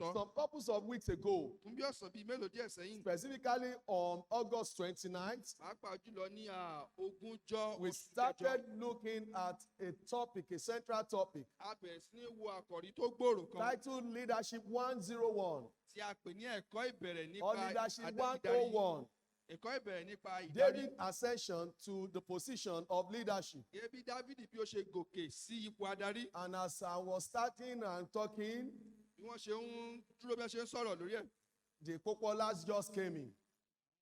tọ́. Some couple of weeks ago, Fún bí ọ̀sán bíi mélòó díẹ̀ sẹ́yìn. specifically on August 29th, Pàápàá jùlọ ní ogúnjọ́ we oṣù started kẹjọ. looking at a topic, a central topic, A bẹ̀rẹ̀ sí ní wo àkòrí tó gbòòrò kan titled Leadership 101 tí a pè ní ẹ̀kọ́ ìbẹ̀rẹ̀ or nípa Leadership ìdarí. 101. Ẹ̀kọ́ ìbẹ̀rẹ̀ nípa ìdarí. David ascension to the position of leadership. Gẹ́gẹ́ bí Dávìdì bí ó ṣe gòkè sí ipò adarí. And as I was starting and talking, Bí wọ́n ṣe ń dúró bí wọ́n ṣe ń sọ̀rọ̀ lórí ẹ̀. the Popolas just came in.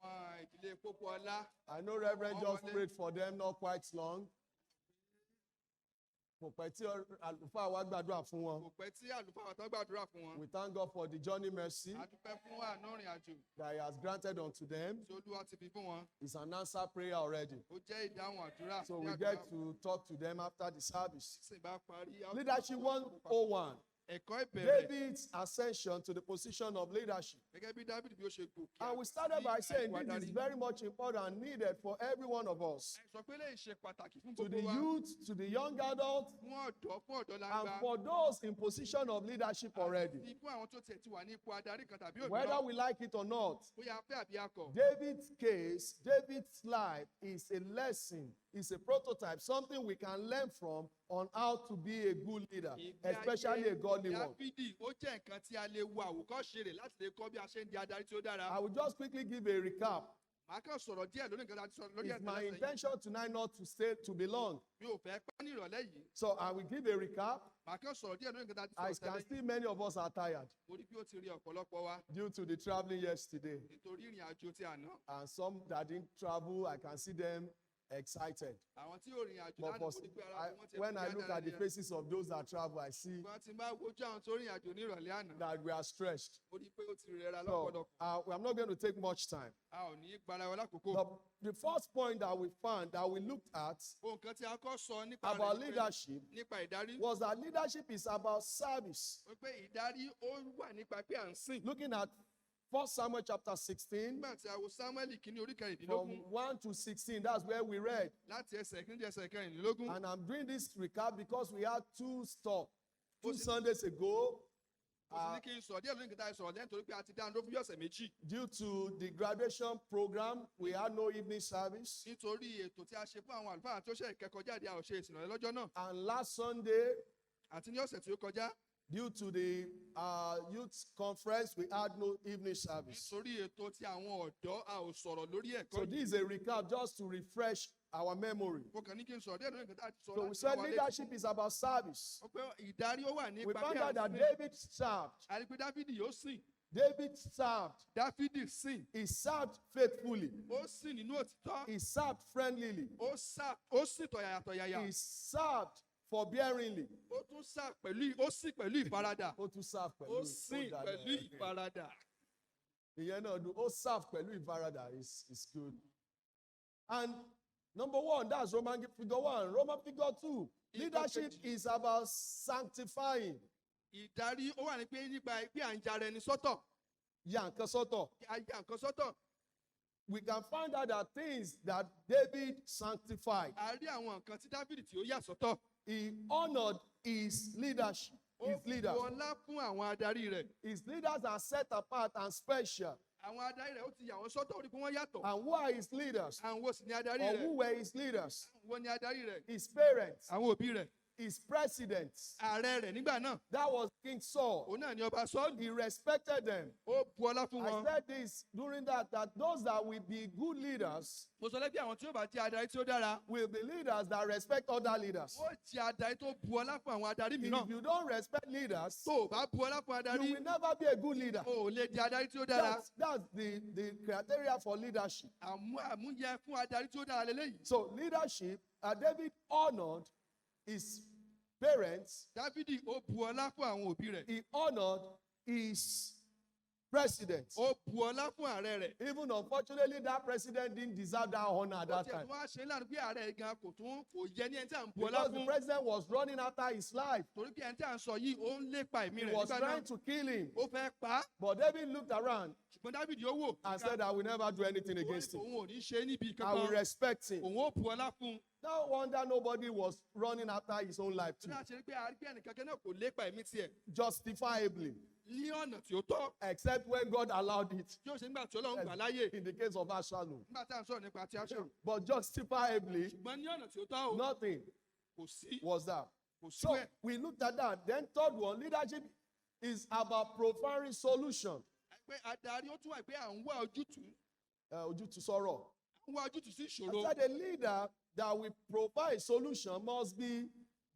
Àwọn ìdílé Pópóọlá. I know Reverend just prayed for them not quite long. Kò pẹ́ tí àlùfáà wa gbàdúrà fún wọn. Kò pẹ́ tí àlùfáà wa tán gbàdúrà fún wọn. We thank God for the journey mercy A dúpẹ́ fún àánú ìrìn àjò that He has granted unto them. tí Olúwa ti fi fún wọn. It's an answer prayer already. Ó jẹ́ ìdáhùn àdúrà. So ní we àdúrà. get to talk to them after the service. Sì bá parí. Leadership 101. Ẹ̀kọ́ ìbẹ̀rẹ̀. David's ascension to the position of leadership. Gẹ́gẹ́ bí Dávìdì bí ó ṣe gòkè. And we started by saying ipò this is adarí. very much important and needed for every one of us. Sọ pé lè ṣe pàtàkì fún To the gbogbo wa. youth, to the young adults, Fún ọ̀dọ́ and lágbá. for those in position of leadership already. Àti fún àwọn tó tiẹ̀ ti wà ní ipò adarí kan tàbí Whether òmíràn. we like it or not, Bóyá fẹ́ àbí akọ̀. David's case, David's life is a lesson, is a prototype, something we can learn from on how to be a good leader, especially a godly one. Dávìdì ó jẹ́ nǹkan tí a lè wo àwòkọ́ṣe rẹ̀ láti lè kọ́ bí a ṣe ń di adarí tí ó dára. I will just quickly give a recap. Màá kàn sọ̀rọ̀ díẹ̀ lórí nǹkan tí a ti sọ lórí It's ẹ̀sìn my lọ́sẹ̀ yìí. intention tonight not to stay to be long. Mi ò fẹ́ pẹ́ ní ìrọ̀lẹ́ yìí. So I will give a recap. Màá kàn sọ̀rọ̀ díẹ̀ lórí nǹkan tí a ti I sọ̀rọ̀ can tẹ́lẹ̀. see many of us are tired Mo rí bí ó ti rí ọ̀pọ̀lọpọ̀ wa due to the traveling yesterday. nítorí ìrìn àjò ti àná. And some that didn't travel, I can see them excited. Àwọn tí ò rìn àjò But lánàá for, mo rí pé ara wọn ti when I ẹ̀kọ́ look at the faces of those that travel, I see Ṣùgbọ́n tí n bá wojú àwọn tó rìn àjò ní ìrọ̀lẹ́ àná. that we are stretched. Mo rí pé ó ti rẹra So lọ́pọ̀lọpọ̀. I'm not going to take much time. A ò ní gbára wa lákòókò. The first point that we found, that we looked at Ohun kan tí a kọ́ sọ nípa about rẹ̀ ni pé- leadership nípa ìdarí. was that leadership is about service. Wípé ìdarí ó wà nípa pé à ń sìn. Looking at 1 Samuel chapter 16, Nígbà tí a wo Sámúẹ́lì kìíní orí from kẹrìndínlógún 1 to 16, that's where we read. láti ẹsẹ̀ kìíní di ẹsẹ̀ kẹrìndínlógún. And I'm doing this recap because we had two What's it? Sundays ago, Mo sì ní kí n sọ̀rọ̀ díẹ̀ lórí nǹkan tá a sọ̀rọ̀ lẹ́yìn torí pé a ti dá dúró fún bí ọ̀sẹ̀ méjì. due to the graduation program, we had no evening service. Nítorí ètò tí a ṣe fún àwọn àlùfáà tó ṣe ìkẹ́kọ̀ọ́ jáde a ò ṣe ìsìn ìrọ̀lẹ́ lọ́jọ́ náà. And last Sunday, Àti ní ọ̀sẹ̀ tí ó kọjá. due to the youth conference, we had no evening service. Nítorí ètò tí àwọn ọ̀dọ́ a ò sọ̀rọ̀ lórí ẹ̀kọ́ So yìí. this is a recap just to refresh our memory. Mo kàn ní kí n sọ̀rọ̀ díẹ̀ lórí nǹkan tá a ti sọ So we láti said rán wa létí. leadership is about service. Ó pé ìdarí ó wà We nípa found bí out that sìn. David served. A rí pé Dáfídì yóò sìn. David served. Dáfídì sìn. He served faithfully. Ó sìn nínú òtítọ́. He served friendlily. Ó sìn tọ̀yàyà. He served forbearingly. Ó tún ó sìn pẹ̀lú ìfaradà. Ó tún serve Ó pẹ̀lú sìn pẹ̀lú ìfaradà. ìyẹn náà dùn. Ó serve pẹ̀lú ìfaradà is good. And number one, that's Roman figure 1. Roman figure 2. Leadership is about sanctifying. Ìdarí ó wà ní pé nípa bí à ń jara ẹni sọ́tọ̀. Yà nǹkan sọ́tọ̀. A ya nǹkan sọ́tọ̀. We can find out that things that David sanctified. A rí àwọn nǹkan tí Dáfídì tí ó yà sọ́tọ̀. He honored his leadership. Ó His leaders. bu ọlá fún àwọn adarí rẹ̀. His leaders are set apart and special. Àwọn adarí rẹ̀ ó ti yà wọ́n sọ́tọ̀ ó rí pé wọ́n yàtọ̀. And who are his leaders? Àwọn wo sì ni adarí Or rẹ̀? who were his leaders? Wo ni adarí rẹ̀? His parents. Àwọn òbí rẹ̀. His presidents. Ààrẹ rẹ̀ nígbà náà. That was King Saul. Òun náà ni ọba Sọ́ọ̀lù. He respected them. Ó bu ọlá fún I wọn. said this during that those that will be good leaders Mo sọ lẹ́bí àwọn tí ó bá jẹ́ adarí tí ó dára. will be leaders that respect other leaders. Ó jẹ́ adarí tó bu ọlá fún àwọn adarí If mìíràn. you don't respect leaders, Tó o bá bu ọlá fún you adarí, will never be a good leader. o ò lè di adarí tí ó dára. That's the criteria for leadership. Àmúyẹ fún adarí tí ó dára lélẹ́yìí. So leadership, David honored his parents. Dáfídì ó bu ọlá fún àwọn òbí rẹ̀. He honored his president. Ó bu ọlá fún ààrẹ rẹ̀. Even unfortunately, that president didn't deserve that honor at Ó that tiẹ̀ time. tún wá ṣe láàrin pé ààrẹ gan kò yẹ ní ẹni tí à ń bu ọlá Because the fún. president was running after his life. Torí pé ẹni tí à ń sọ yìí ó ń lépa ẹ̀mí He rẹ̀ was nígbà trying náà. to kill him. Ó fẹ́ pa á. But David looked around Ṣùgbọ́n Dáfídì ó wò. and said, I will never do anything Ó ní against him. òun ò ní ṣe é níbi I will kankan. respect him. Òun ó bu ọlá fún un. No wonder nobody was running after his own life too. Torí àṣírí pé àrí pé ẹnìkankan náà kò lépa ẹ̀mí tiẹ̀. Justifiably. ní ọ̀nà tí ó tọ́. except when God allowed it. Tí ó ṣe nígbà tí Ọlọ́run gbà láyè. In the case of Ascension. Nígbà tí à ń sọ̀rọ̀ nípa ti aṣọ. But justifiably, Ṣùgbọ́n ní ọ̀nà tí ó tọ́ o. nothing Kò sí. was that. Kò sí So ẹ̀. we looked at that. Then third one, leadership is about providing solution. Pé adarí ó tún wà pé à ń wá ojútùú. Ojútùú sọ̀rọ̀. À ń wá ojútùú sí I ìṣòro. said a leader that will provide solution must be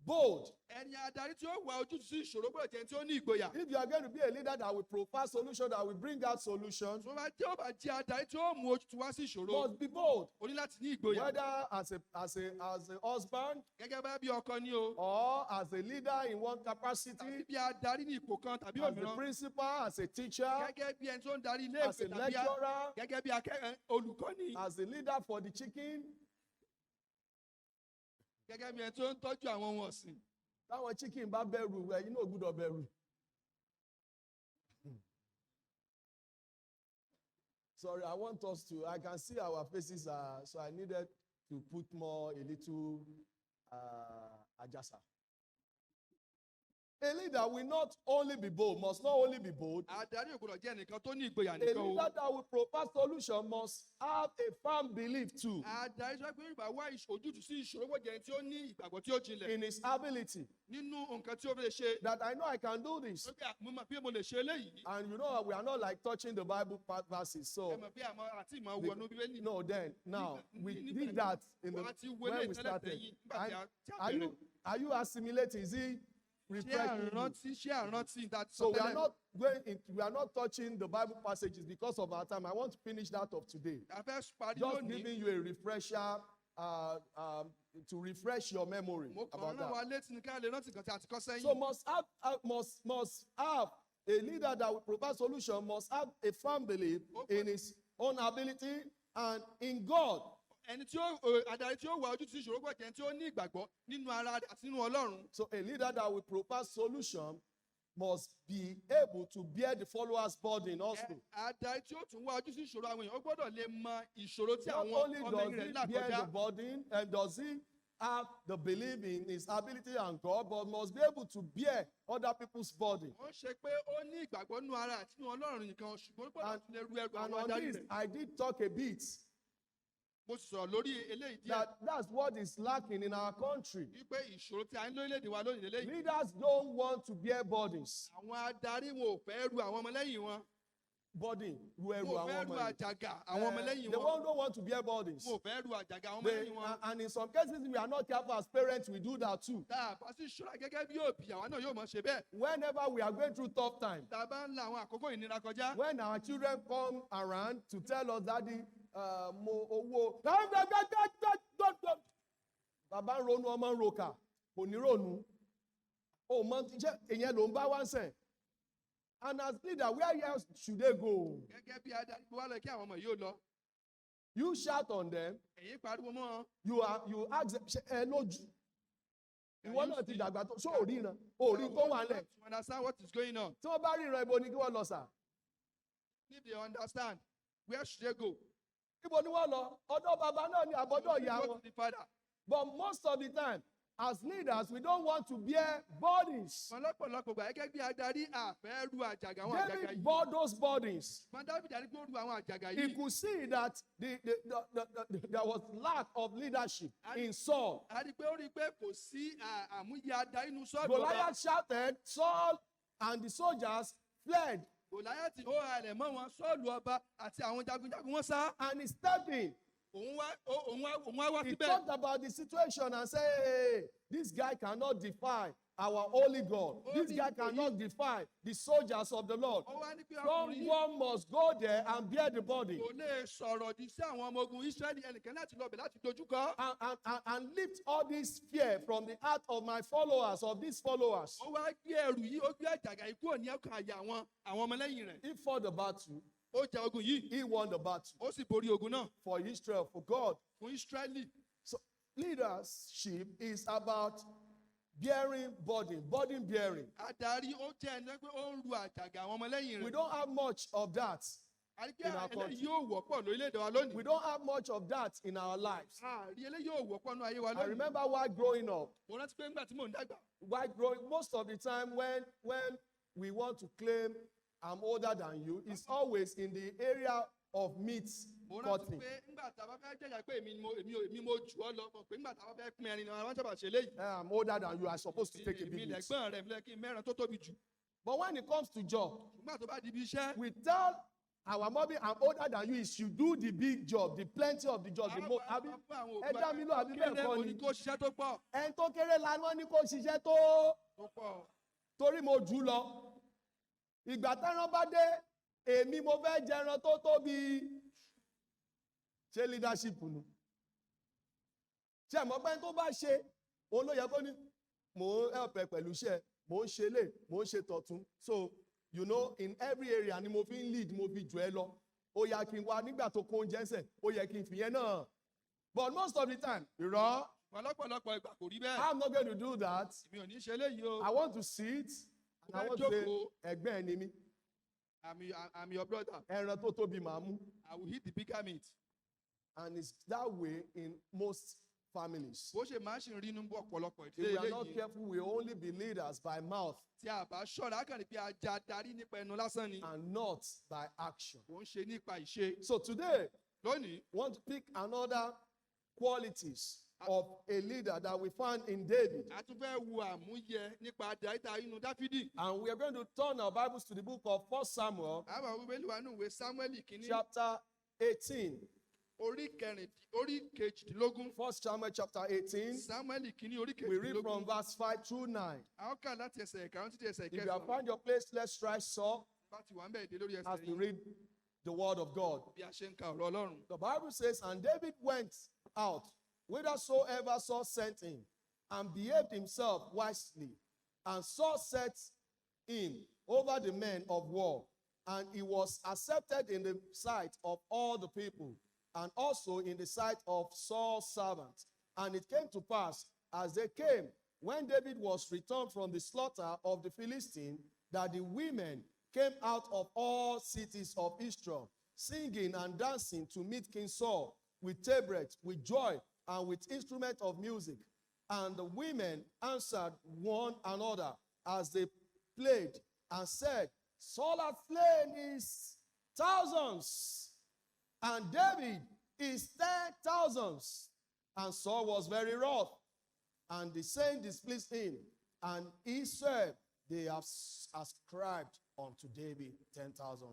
bold. Ẹni adarí tí ó wá ojútùú sí ìṣòro gbọ́dọ̀ jẹ́ tí ó ní ìgboyà. If you are going to be a leader that will provide solution, that will bring out solutions, Tó bá jẹ́ adarí tí ó mú ojútùú wá sí ìṣòro. must be bold. O ní láti ní ìgboyà. Whether as a husband Gẹ́gẹ́ bá bí ọkọ ní o. or as a leader in one Tàbí capacity, bí adarí ní ipò kan tàbí as a òmíràn. principal, as a teacher, Gẹ́gẹ́ bí ẹni tó ń darí ilé as a ìwé tàbí lecturer, gẹ́gẹ́ bí akẹ́kọ̀ọ́ olùkọ́ni. as a leader for the chicken. Gẹ́gẹ́ bí ẹni tó ń tọ́jú àwọn ohun ọ̀sìn. Táwọn chicken bá bẹ̀rù ẹ̀yin náà gbọ́dọ̀ bẹ̀rù. Sorry, I want us to, I can see our faces, so I needed to put more, a little ajasa. A leader will not only be bold, must not only be bold. Adarí ò gbọ́dọ̀ jẹ́ ẹnìkan tó ní ìgboyà A nìkan o. leader that will provide solution must have a firm belief too Adarí sọ pé ìgbà wá ojútùú sí ìṣòro gbọ́dọ̀ jẹ́ ẹni tí ó ní ìgbàgbọ́ tí ó jinlẹ̀ in his ability nínú nǹkan tí ó fi lè ṣe. that I know I can do this. Ó pé mo mọ̀ pé mo lè ṣe eléyìí. And you know, we are not like touching the Bible verses. Ẹ So, mọ̀ pé àmọ́ àti ìmọ̀ wọnú Bíbélì. no, then, now, we Nígbà- did that in Wọ́n á ti the, wo when eléyìí we tẹ́lẹ̀ started. sẹ́yìn nígbà tí a And are you assimilating? Is it Ṣé refreshing? you? ṣé àrántí ìta ti So sọ we are tẹ́lẹ̀? not we are not touching the Bible passages because of our time. I want to finish that of today. A fẹ́ parí Just lónìí. giving you a refresher to refresh your memory Mo kàn about rán that. wa létí ní ká lè rántí nǹkan tí a ti kọ́ sẹ́yìn. So must have a leader that will provide solution must have a firm belief in his own ability and in God. Ẹni tí ó adarí tí ó wà ojútùú sí ìṣòro gbọ́dọ̀ jẹ́ ẹni tí ó ní ìgbàgbọ́ nínú ara rẹ̀ àti nínú Ọlọ́run. So a leader that will provide solution must be able to bear the followers' burden also. Adarí tí ó tún wá ojútùú sí ìṣòro àwọn èèyàn ó gbọ́dọ̀ lè mọ ìṣòro tí Not àwọn only ọmọ does rẹ̀ he là bear the kọjá. burden and does he have the belief in his ability and God, but must be able to bear other people's burden. Wọ́n ṣe pé ó ní ìgbàgbọ́ nínú ara àti nínú Ọlọ́run nìkan ṣùgbọ́n ó gbọ́dọ̀ tún lè ru ẹrù And àwọn on adarí this, rẹ̀. I did talk a bit Mo sì sọ̀rọ̀ lórí eléyìí díẹ̀. that's what is lacking in our country. Wípé ìṣòro tí a ní lórílẹ̀‐èdè wa lónìí lélẹ́yìí. Leaders don't want to bear burdens. Àwọn adarí wọn ò fẹ́ ru àwọn ọmọlẹ́yìn wọn. Burden, Wọn ò fẹ́ ru àjàgà àwọn ọmọlẹ́yìn they wọn. don't want to bear burdens. Wọn ò fẹ́ ru àjàgà àwọn They, ọmọlẹ́yìn wọn. and in some cases, we are not careful as parents, we do that too. Tá a bá sì ṣọ́ra gẹ́gẹ́ bí òbí àwa náà yóò mọ̀ ṣe bẹ́ẹ̀. Whenever we are going through tough time, Tá a bá ń la àwọn àkókò ìnira kọjá. when our children come around to tell us, Daddy, mo owó. Bàbá ń ronú ọmọ ń roka, kò ní ronú. O mọ jẹ́ èyàn ló ń bá wá ń sẹ̀. And as leader, where else should they go? Gẹ́gẹ́ bí adarí wá lọ kí àwọn ọmọ yóò lọ. You shout on them, Èyí pariwo mọ́ wọn. you ask them, ṣe ẹ lójú. Ìwọ náà ti dàgbà tó, ṣó ò ríran, ò rí tó wà lẹ̀. To understand what is going on. Tí wọ́n bá ríran ibo ni kí wọ́n lọ sà. If they understand, where should they go? Ibo ni wọ́n lọ? Ọ̀dọ̀ bàbá náà ni àbọ̀dọ̀ ìyá Go wọn. to the father. But most of the time, as leaders, we don't want to bear burdens. Wọ́n lọ́pọ̀lọpọ̀ gbà gẹ́gẹ́ bí adarí àfẹ́ ru àjàgà àwọn àjàgà David yìí. bore those burdens. Wọ́n David darí pé ó ru àwọn àjàgà He yìí. could see that there was lack of leadership in Saul. A rí i pé ó rí i pé kò sí àmúyẹ adarí inú sọ́ọ̀bù ọba. Goliath shouted, Saul and the soldiers fled, Gòláyátì ó halẹ̀ mọ́ wọn sọ́ọ̀lù ọba àti àwọn jagunjagun wọn sá. and he stepped in. Òun wá wá He síbẹ̀. talked about the situation and said, hey, this guy cannot defy our holy God. This guy cannot defy the soldiers of the Lord. Ó wá ní pé ọkùnrin yìí Someone must go there and bear the burden kò lè sọ̀rọ̀ di sí àwọn ọmọ ogun Ísírẹ́lì ẹnìkan láti lọ bẹ̀ láti dojúkọ. and lift all this fear from the heart of my followers, of these followers. Ó wá gbé ẹrù yìí, ó gbé àjàgà yìí kúrò ní ọkàn àyà àwọn ọmọlẹ́yìn rẹ̀. He fought the battle. Ó jà ogun yìí, He won the battle ó sì borí ogun náà for Israel, for God. fún Ísírẹ́lì. So leadership is about bearing burden bearing. Adarí ó jẹ́ ẹni pé ó ń ru àjàgà àwọn ọmọlẹ́yìn We rẹ̀. don't have much of that. Àríkẹ́ in our country. eléyìí yóò wọ́pọ̀ lórílẹ̀‐èdè wa lónìí. We don't have much of that in our lives. Àrí eléyìí yóò wọ́pọ̀ nínú ayé wa I lónìí. remember while growing up, Mo rántí pé nígbà tí mò ń dàgbà. most of the time when we want to claim I'm older than you, it's always in the area of meat mo rántí cutting. pé ńgbà tá a bá fẹ́ jẹ̀yà pé èmi mo jù ọ́ lọ mọ̀ pé ńgbà tá a bá fẹ́ pín ẹni náà wọ́n sábà ṣe léyìí. I'm older than you, I'm supposed to take a èmi big meat. lẹ̀gbọ́n rẹ̀ mi lẹ́ kí n mẹ́ran tó tóbi jù. But when it comes to job, ṣùgbọ́n tó bá di ibi iṣẹ́. we tell our mommy I'm older than you, is you do the big job, the plenty of the job, the most. Ẹ dá mi lọ àbí bẹ́ẹ̀ kọ́ mo ni. ní kó ṣiṣẹ́ tó pọ̀. Ẹni tó kéré la wọ́n ní kó ṣiṣẹ́ tó tó pọ̀. torí mo jù ú lọ. Ìgbà tẹ́ran bá dé, èmi mo fẹ́ jẹran tó tóbi. Ṣé leadership nu? Ṣé ẹ̀ mọ̀ pé tó bá ṣe, òun ló yẹ kó ní, mò ń help ẹ pẹ̀lú iṣẹ́, mò ń ṣe lè, mò ń ṣe tọ̀tún. So, you know, in every area ni mo fi ń lead, mo fi jù ẹ lọ. Ó yẹ kí n wá nígbà tó kó oúnjẹ ẹsẹ̀, ó yẹ kí n fìyẹn náà. But most of the time, irọ́, ọ̀pọ̀lọpọ̀ ìgbà kò rí bẹ́ẹ̀. I'm not going to do that. mi ò ní ṣe léyìí o. I want to sit and I want to say, ẹgbẹ́ ẹni mi, I'm your brother. ẹran tó tóbi màá mú. I will eat the bigger meat. And it's that way in most families. bó ṣe máa ń ṣe rí inú ọ̀pọ̀lọpọ̀ If we ìdílé are not eléyìí. careful, we only be leaders by mouth tí a bá ṣọ́ra á kàn ní pé ajá darí nípa ẹnu lásán ni. and not by action. kò ń ṣe nípa ìṣe. So today, lónìí want to pick another qualities of a leader that we find in David. a tún fẹ́ wo àmúyẹ nípa adaríta inú dáfídì. And we are going to turn our Bibles to the book of 1 Samuel, àwọn bíbélì wa nínú ìwé sámúẹ́lì kínní chapter 18. orí kejìdínlógún. 1 Samuel chapter 18. sámúẹ́lì kínní orí We read kejìdínlógún. from verse 5 through 9. a ó kà láti ẹsẹ̀ ìkarùn títí ẹsẹ̀ If you have ìkẹsàn-án. found your place, let's rise up bá ti wà ń bẹ̀ dé lórí as ẹsẹ̀ we yìí read the word of God. bí a ṣe ń ka ọ̀rọ̀ ọlọ́run. The Bible says, and David went out whithersoever Saul sent him, and behaved himself wisely, and Saul set him over the men of war, and he was accepted in the sight of all the people, and also in the sight of Saul's servants. And it came to pass, as they came, when David was returned from the slaughter of the Philistine, that the women came out of all cities of Israel, singing and dancing to meet King Saul, with tabrets, with joy, and with instruments of music. And the women answered one another as they played, and said, Saul hath slain his thousands, and David his 10,000s. And Saul was very wroth, and the saying displeased him. And he said, they have ascribed unto David 10,000,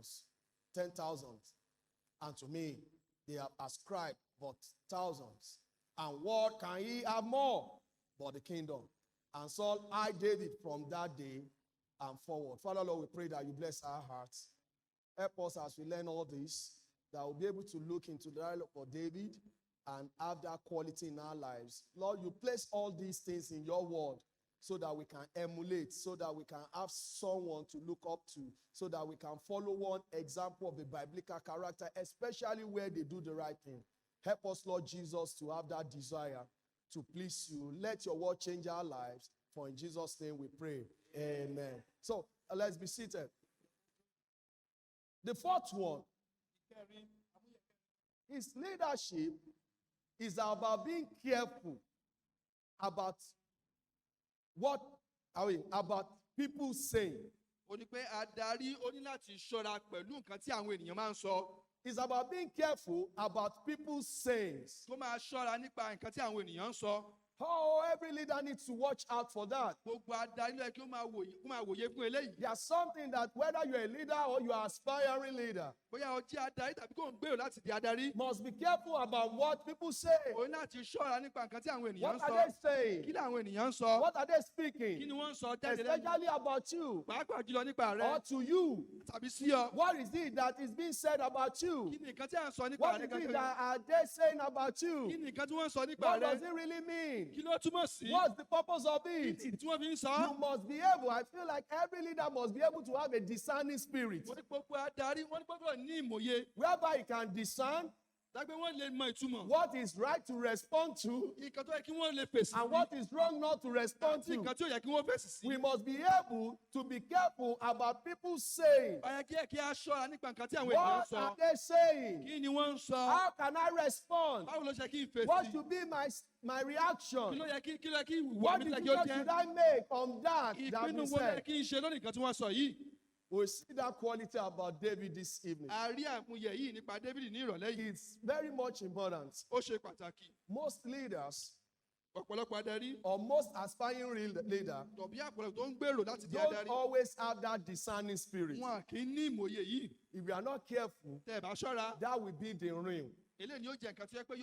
and to me they have ascribed but thousands. And what can he have more but the kingdom? And Saul eyed David from that day and forward. Father, Lord, we pray that you bless our hearts. Help us as we learn all this, that we'll be able to look into the dialogue of David and have that quality in our lives. Lord, you place all these things in your word so that we can emulate, so that we can have someone to look up to, so that we can follow one example of the biblical character, especially where they do the right thing. Help us, Lord Jesus, to have that desire to please you. Let your word change our lives. For in Jesus' name we pray. Amen. So let's be seated. The fourth one is leadership is about being careful about about people saying. ó ní pé adarí ó ní láti ṣọ́ra pẹ̀lú nǹkan tí àwọn ènìyàn máa ń sọ. It's about being careful about people's sayings. tó máa ṣọ́ra nípa nǹkan tí àwọn ènìyàn ń sọ. Oh, every leader needs to watch out for that. gbogbo adarí ló yẹ kí ó máa wòye fún eléyìí. There's something that whether you're a leader or you are aspiring leader, bóyá o jẹ́ adarí tàbí kò ń gbèrò láti di adarí. must be careful about what people say. o ní láti ṣọ́ra nípa nǹkan tí àwọn ènìyàn What ń are sọ. they saying? kí ni àwọn ènìyàn ń sọ. What are they kí speaking? ni wọ́n ń sọ jáde lẹ́nu. Especially about you pàápàá jùlọ nípa or rẹ to you. tàbí sí ọ. What is it that is being said about you? kí ni nǹkan tí à ń sọ nípa What rẹ is it gangan. that are they saying about kí you? ni nǹkan tí wọ́n ń sọ nípa What rẹ. does it really mean? kí ló túmọ̀ sí. What's the purpose of kí ni it? ìdí tí wọ́n fi ń You sọ. must be able, I feel like every leader must be able to have a discerning spirit, wọ́n ní gbogbo adarí wọ́n ní gbogbo ní ìmòye. whereby he can discern dágbé wọ́n lè mọ ìtumọ̀. what is right to respond to, nǹkan tó yẹ kí wọ́n lè fèsì and sí. what is wrong not to respond àti to. nǹkan tí ò yẹ kí wọ́n fèsì sí. We must be able to be careful about people saying. ó yẹ kí a ṣọ́ra nípa nǹkan tí àwọn ènìyàn What sọ. are they saying? kí ni wọ́n ń sọ. How can I respond? báwo ló ṣe kí n fèsì. What should be my kí reaction? ló yẹ kí ìwà What mi lè kí ó decision jẹ́. should I make on that ìpinnu we wo lẹ said? kí n ṣe lórí nǹkan tí wọ́n sọ yìí. We see that quality about David this evening. a rí àmúyẹ yìí nípa David ní ìrọ̀lẹ́ yìí. It's very much important. ó ṣe pàtàkì. Most leaders ọ̀pọ̀lọpọ̀ adarí. or most aspiring leader tọ̀bí àpọ̀lọpọ̀ tó ń gbèrò láti di don't adarí. always have that discerning spirit. wọn kì í ní ìmòye yìí. If we are not careful, tẹ́ ẹ bá ṣọ́ra. that will be the ruin. eléyìí ni ó jẹ́ nǹkan tí ó yẹ pé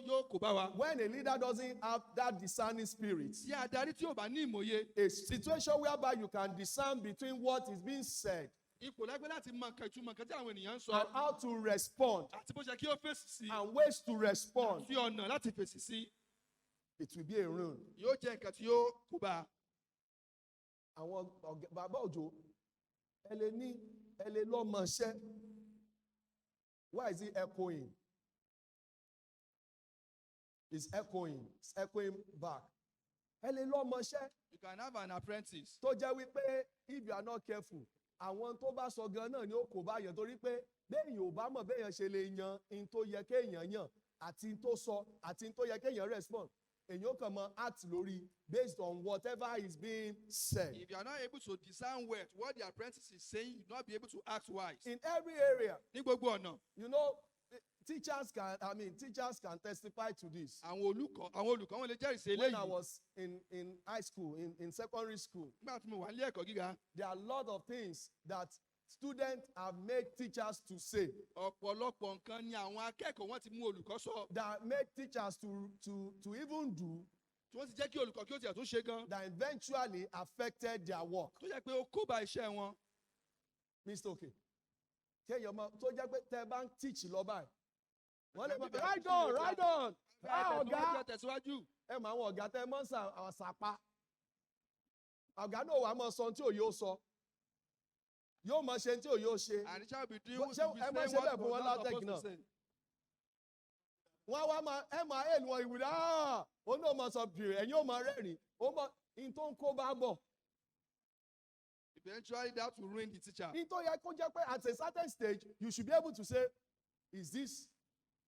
yóò kó bá wa. When a leader doesn't have that discerning spirit, tí adarí tí ò bá ní ìmòye. a situation whereby you can discern between what is being said ipò lágbé láti mọ nǹkan ìtumọ̀ nǹkan tí àwọn ènìyàn ń sọ. and how to respond àti bó ṣe kí ó fèsì sí. and ways to respond, àti ọ̀nà láti fèsì sí. it will be a ruin. yóò jẹ́ nǹkan tí yóò kó bá. Àwọn bàbá òjò ẹ lè lọ́mọṣẹ́. Why is it echoing? It's echoing back. Ẹ lè lọ́mọṣẹ́ you can have an apprentice. tó jẹ́ wípé if you are not careful, àwọn tó bá sọ gan náà ni ó kó bá yẹn torí pé béèyàn ò bá mọ̀ béèyàn ṣe lè yan in tó yẹ kéèyàn yàn àti in tó sọ àti in tó yẹ kéèyàn respond. Èyàn ó kàn mọ act lórí based on whatever is being said. if you are not able to discern well what the apprentice is saying, you will not be able to act wise. In every area, ní gbogbo ọ̀nà. you know, teachers can testify to this. àwọn olùkọ́ wọn lè jẹ́rìí sí When I eléyìí. was in high school, in secondary school, nígbà tí mo wà nílé ẹ̀kọ́ gíga. there are a lot of things that students have made teachers to say, ọ̀pọ̀lọpọ̀ nǹkan ni àwọn akẹ́kọ̀ọ́ wọn ti mú olùkọ́ sọ. that make teachers to even do, tí wọ́n ti jẹ́ kí olùkọ́ kí ó tiẹ̀ tún ṣe gan. that eventually affected their work. tó jẹ́ pé ó kó bá iṣẹ́ wọn. Mr. Okay. Kéèyàn mọ tó jẹ́ pé tẹ́ bá ń teach lọ báyìí. Wọ́n lè mọ right on. Ọ̀gá tẹ̀síwájú. ẹ mọ àwọn ọ̀gá tẹ́ mọ́ ṣàpá. Ọ̀gá náà wàá mọ sọ tí òye ó sọ. Yóò mọ ṣe tí òye ó ṣe. and shall be doing Ṣé ẹ mọ ṣe bẹ́ẹ̀ fún wọn látẹ̀kì náà? Wọ́n wá máa ẹ máa èlù wọn ìwúrẹ́ ó náà mọ sọ bìrì ẹ̀yin ó mọ rẹ́rìn ó mọ in tó ń kó bá bọ̀. eventually that will ruin the teacher. In tó yẹ kó jẹ́ pé at a certain stage you should be able to say, is this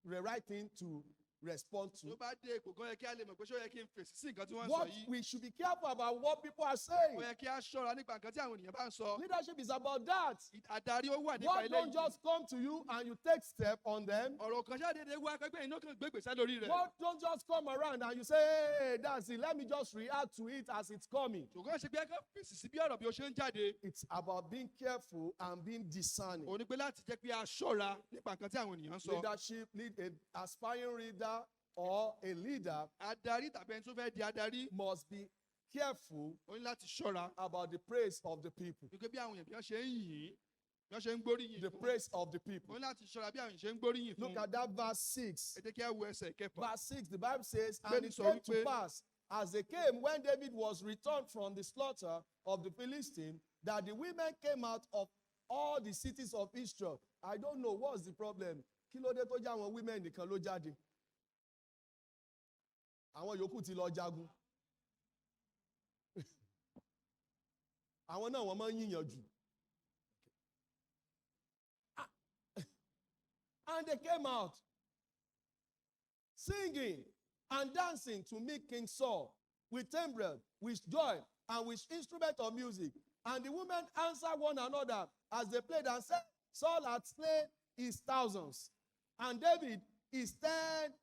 the right thing to respond tó to? bá dé ipò kan yẹ kí a lè mọ̀ pé ṣé ó yẹ kí n fèsì sí nǹkan tí wọ́n ń sọ What yìí. we should be careful about what people are saying. ó yẹ kí a ṣọ́ra nípa nǹkan tí àwọn ènìyàn bá ń sọ. Leadership is about that. adarí ó wà nípa What don't eléyìí. just come to you and you take step on them. ọ̀rọ̀ kan ṣáà wá pẹ́pẹ́ iná kan gbé gbèsè lórí rẹ̀. What don't just come around and you say, hey, that's it. Let me just react to it as it's coming. ṣùgbọ́n ṣe pé ẹ kàn fèsì sí bí ọ̀rọ̀ bí ó ṣe ń jáde. It's about being careful and being discerning. ó ní pé láti jẹ́ pé a ṣọ́ra nípa nǹkan tí àwọn ènìyàn ń sọ. Leadership, an aspiring leader or a leader adarí tàbí ẹni tó fẹ́ di adarí. must be careful ó ní láti ṣọ́ra. about the praise of the people. wípé bí àwọn èèyàn bí wọ́n ṣe ń yìn bí wọ́n ṣe ń gbóríyìn The fún. praise of the ó people. ní láti ṣọ́ra bí àwọn èèyàn ṣe ń gbóríyìn fún. Look at that verse 6. ẹ jẹ́ kí a wo ẹsẹ̀ kẹfà. Verse 6, the Bible says, Bẹ́ẹ̀ni and it sọ came to wípé- pass, as they came, when David was returned from the slaughter of the Philistines, that the women came out of all the cities of Israel. I don't know what's the problem. Kí ló dé tó jẹ́ àwọn women nìkan ló jáde? Àwọn yòókù ti lọ jagun. Àwọn náà wọ́n máa ń yíyan jù. And they came out singing and dancing to meet King Saul with timbrel, with joy, and with instrument of music. And the women answered one another as they played and said, Saul had slain his thousands, and David is 10.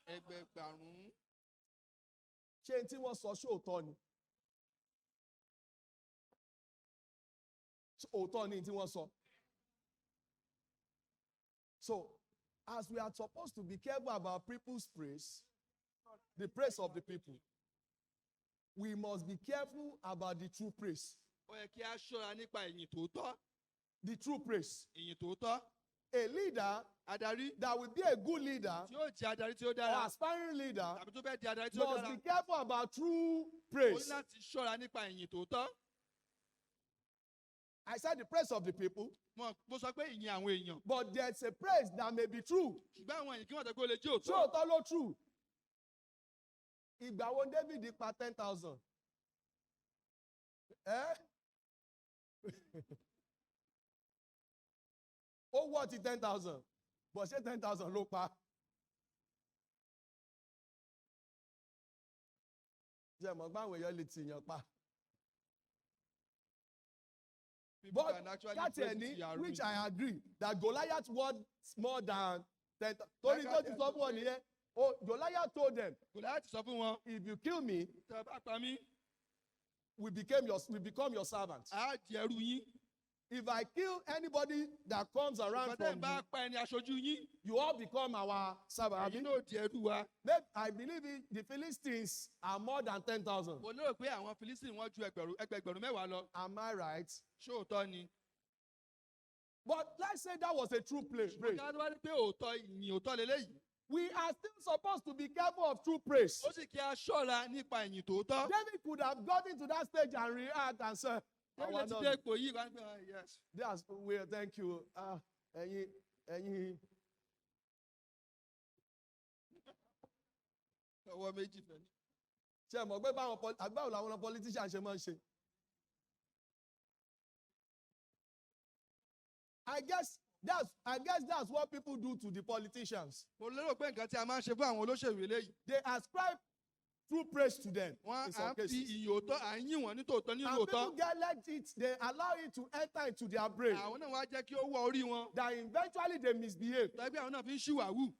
ẹgbẹgbàrún. Ṣé tí wọ́n sọ ṣóòótọ́ ni? Òótọ́ ni tí wọ́n sọ. So, as we are supposed to be careful about people's praise, the praise of the people, we must be careful about the true praise. ó yẹ kí a ṣọ́ra nípa ìyìn tòótọ́. The true praise. ìyìn tòótọ́. A leader adarí that will be a good leader tí yóò jẹ́ adarí tí ó or dára. aspiring leader tàbí tó fẹ́ di adarí tí ó must dára. be careful about true ó ní praise. láti ṣọ́ra nípa ìyìn tòótọ́. I said the praise of the people, Mo sọ pé ìyìn àwọn èèyàn. but there's a praise that may be true. Ṣùgbọ́n àwọn èèyàn kí wọ́n tẹ́ kó lè jẹ́ Ṣé òótọ́. òótọ́ ló true? Ìgbà wo David pa 10,000? Ó wọ́ ti 10,000, but ṣé 10,000 ló pa? Ṣé mọ̀ gbáwọn èèyàn lè tìyàn pa? People But can actually that's praise any, it to your which ruin. I agree, that Goliath was more than 10,000. Torí tó ti sọ fún ọ nìyẹn. Oh, Goliath told them, Gòláyátì sọ fún wọn, if you kill me, tẹ́ ẹ bá pa mí, we become your servant. á di ẹrú yín. If I kill anybody that comes around Ṣùgbọ́n tẹ́ ẹ from bá you, pa ẹni aṣojú yín, you all become our servant. ẹ̀yin náà di ẹrú wa. Maybe, I believe the Philistines are more than 10,000. Mo lérò pé àwọn Philistine wọ́n ju ẹgbẹ̀rún mẹ́wàá lọ. Am I right? Ṣé òótọ́ ni? But let's say that was a true praise. Ṣùgbọ́n ká wá rí pé òótọ́ ìyìn òótọ́ leléyìí. We are still supposed to be careful of true praise. Ó sì kí a ṣọ́ra nípa ìyìn tòótọ́. David could have gotten to that stage and react and say, David ti dé ipò yìí wá ní pé yes. that's well, thank you. Ẹ̀yin. Ọwọ́ méjì fẹ́ ni. Ṣé ẹ mọ̀ pé báwo làwọn politicians ṣe máa ń ṣe? I guess that's what people do to the politicians. Mo lérò pé nǹkan tí a máa ń ṣe fún àwọn olóṣèlú eléyìí. They ascribe true praise to them. Wọ́n in á some fi cases. ìyìn òótọ́ à ń yìn wọ́n ní tòótọ́ nínú And òótọ́. people let it, they allow it to enter into their brain. Àwọn náà wá jẹ́ kí ó wọ orí wọn. That eventually they misbehave. Tàbí àwọn náà fi ń ṣìwàwù.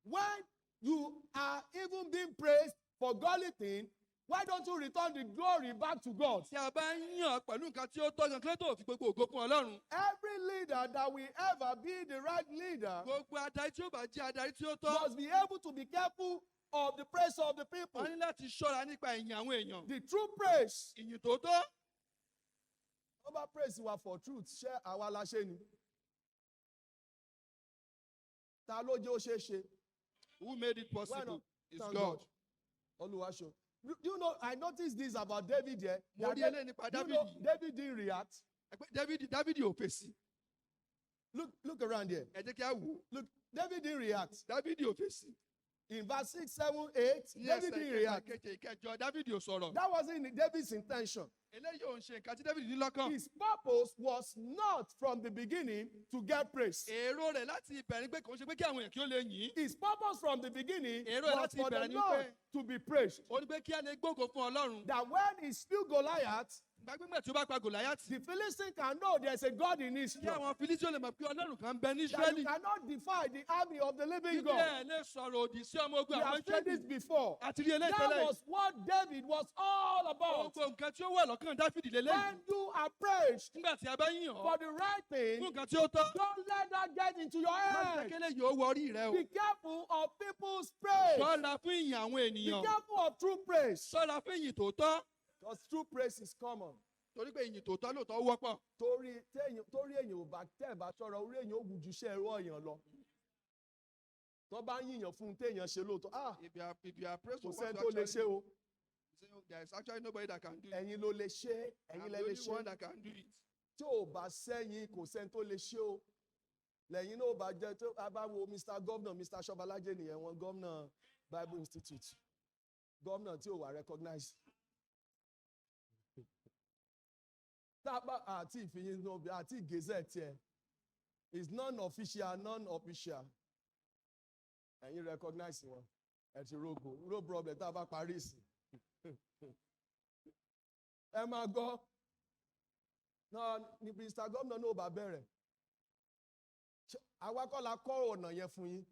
When you are even being praised for godly thing, why don't you return the glory back to God? Tí a bá ń yàn pẹ̀lú nǹkan tí ó tọ́ gan kílẹ̀ tó fi gbogbo ògo fún Ọlọ́run. Every leader that will ever be the right leader Gbogbo adarí tí ó bá jẹ́ adarí tí ó tọ́. must be able to be careful of the praise of the people. Wọ́n ní láti ṣọ́ra nípa ìyìn àwọn èèyàn. The true praise. Ìyìn tòótọ́. Over praise wa for truth, ṣé àwa la ṣe ni? Ta ló jẹ́ ó ṣe é ṣe? Who made it Why possible? not? It's Thank God. Olúwaṣọ. You know, I noticed this about David here. Mo that rí David- eléyìí nípa you know, Dáfídì. David didn't react. Dáfídì ò fèsì. Look around here. Ẹ jẹ́ kí a wò. Look, David didn't react. Dáfídì ò fèsì. In verse 6, 7, 8, Ní David ẹsẹ̀ didn't ìkẹta react. keje ìkẹjọ Dáfídì ò sọ̀rọ̀. That wasn't David's intention. Eléyìí ò ń ṣe nǹkan tí Dáfídì ní lọ́kàn. His purpose was not from the beginning to get praise. Èrò rẹ̀ láti ìbẹ̀rẹ̀ pé kò ń ṣe pé kí àwọn èèyàn kí ó lè yìn. His purpose from the beginning Èrò ẹ̀ was láti for the ìbẹ̀rẹ̀ ni Lord pé- to be praised. Ó ní pé kí a lè gbógo fún Ọlọ́run. That when he slew Goliath, Gbàgbé tí ó bá pa Gòláyátì. the Philistine can know there's a God in Kí Israel. àwọn Fílísítì ó lè mọ̀ pé Ọlọ́run kan ń bẹ ní That you Ísírẹ́lì. cannot defy the army of the living Bíbélì God. ẹ̀ lè sọ̀rọ̀ òdì sí ọmọ ogun We àwọn have said this Ísírẹ́lì. before. Àti rí eléyìí That tẹ́lẹ̀. was what David was all about. Gbogbo nǹkan tí ó wà lọ́kàn Dáfídì lélẹ́yìí. When you are praised Nígbà tí a bá yìn ọ́ for the right thing, fún nǹkan tí ó tọ́. don't let that get into your Má jẹ́ head. kí eléyìí ó wọ orí rẹ o. Be careful of people's praise. Ṣọ́ra fún ìyìn àwọn Be ènìyàn. careful of true praise. Ṣọ́ra fún ìyìn tòótọ́. Because true praise is common. Torí pé ìyìn tòótọ́ lóòótọ́ wọ́pọ̀. Torí èèyàn ò bá tẹ̀ bá ṣọ́ra orí èèyàn ó wù ju iṣẹ́ ẹ̀rọ èèyàn lọ. Tó bá ń yìnyàn fún un téèyàn ṣe lóòótọ́. If you are praised Kò for what sẹ́ni you tó lè actually ṣe o. there is actually nobody that can do it. Ẹ̀yin ló lè ṣe. I'm Ẹ̀yin the lẹ lè only one ṣe. that can do it. Tí ò bá sẹ́yìn kò sẹ́ni tó lè ṣe o. Lẹ́yìn náà ò bá jẹ́ tó a bá wo Mr. Governor Mr. Ṣọ́balájẹ́ nìyẹn wọn Governor Bible Institute. Governor tí ò wà recognize. Tábà àti ìfìyín náà àti gazette ẹ̀ is non-official non-official. Ẹ̀yin recognize wọn. Ẹ ti rogo no problem tá a bá parí sí. Ẹ máa gbọ́. Náà ni Mr. Governor náà ò bá bẹ̀rẹ̀. Àwa kọ́ la kọ́ ọ̀nà yẹn fún yín.